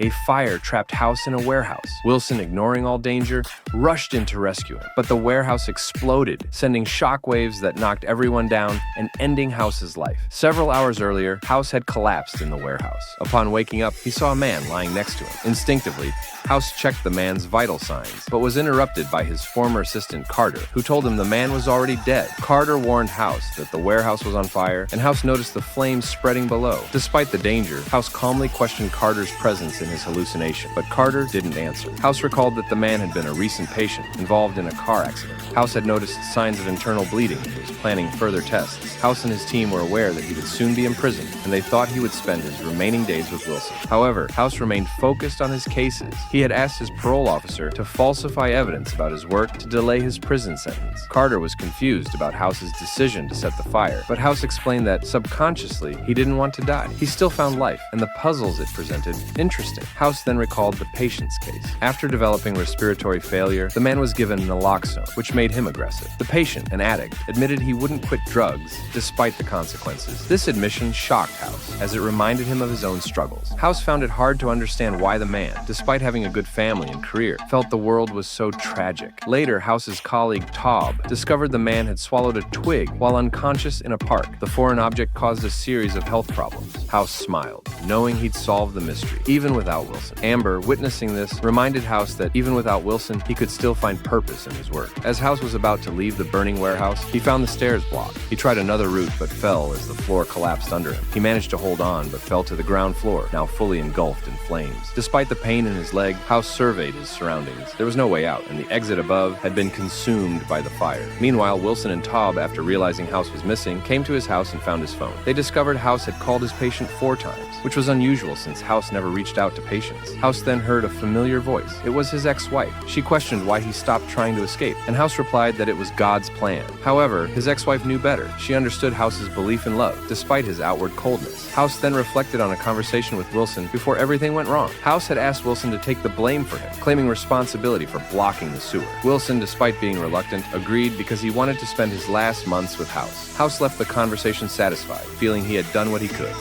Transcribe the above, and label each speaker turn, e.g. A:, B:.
A: A fire trapped House in a warehouse. Wilson, ignoring all danger, rushed in to rescue him. But the warehouse exploded, sending shockwaves that knocked everyone down and ending House's life. Several hours earlier, House had collapsed in the warehouse. Upon waking up, he saw a man lying next to him. Instinctively, House checked the man's vital signs, but was interrupted by his former assistant Carter, who told him the man was already dead. Carter warned House that the warehouse was on fire, and House noticed the flames spreading below. Despite the danger, House calmly questioned Carter's presence in his hallucination, but Carter didn't answer. House recalled that the man had been a recent patient involved in a car accident. House had noticed signs of internal bleeding and was planning further tests. House and his team were aware that he would soon be imprisoned, and they thought he would spend his remaining days with Wilson. However, House remained focused on his cases. He had asked his parole officer to falsify evidence about his work to delay his prison sentence. Carter was confused about House's decision to set the fire, but House explained that subconsciously he didn't want to die. He still found life, and the puzzles it presented interesting. House then recalled the patient's case. After developing respiratory failure, the man was given naloxone, which made him aggressive. The patient, an addict, admitted he wouldn't quit drugs despite the consequences. This admission shocked House, as it reminded him of his own struggles. House found it hard to understand why the man, despite having a good family and career, felt the world was so tragic. Later, House's colleague Taub discovered the man had swallowed a twig while unconscious in a park. The foreign object caused a series of health problems. House smiled, knowing he'd solved the mystery, even without Wilson. Amber, witnessing this, reminded House that even without Wilson, he could still find purpose in his work. As House was about to leave the burning warehouse, he found the stairs blocked. He tried another route but fell as the floor collapsed under him. He managed to hold on but fell to the ground floor, now fully engulfed in flames. Despite the pain in his leg, House surveyed his surroundings. There was no way out, and the exit above had been consumed by the fire. Meanwhile, Wilson and Taub, after realizing House was missing, came to his house and found his phone. They discovered House had called his patient 4 times, which was unusual since House never reached out to patients. House then heard a familiar voice. It was his ex-wife. She questioned why he stopped trying to escape, and House replied that it was God's plan. However, his ex-wife knew better. She understood House's belief in love, despite his outward coldness. House then reflected on a conversation with Wilson before everything went wrong. House had asked Wilson to take the blame for him, claiming responsibility for blocking the sewer. Wilson, despite being reluctant, agreed because he wanted to spend his last months with House. House left the conversation satisfied, feeling he had done what he could.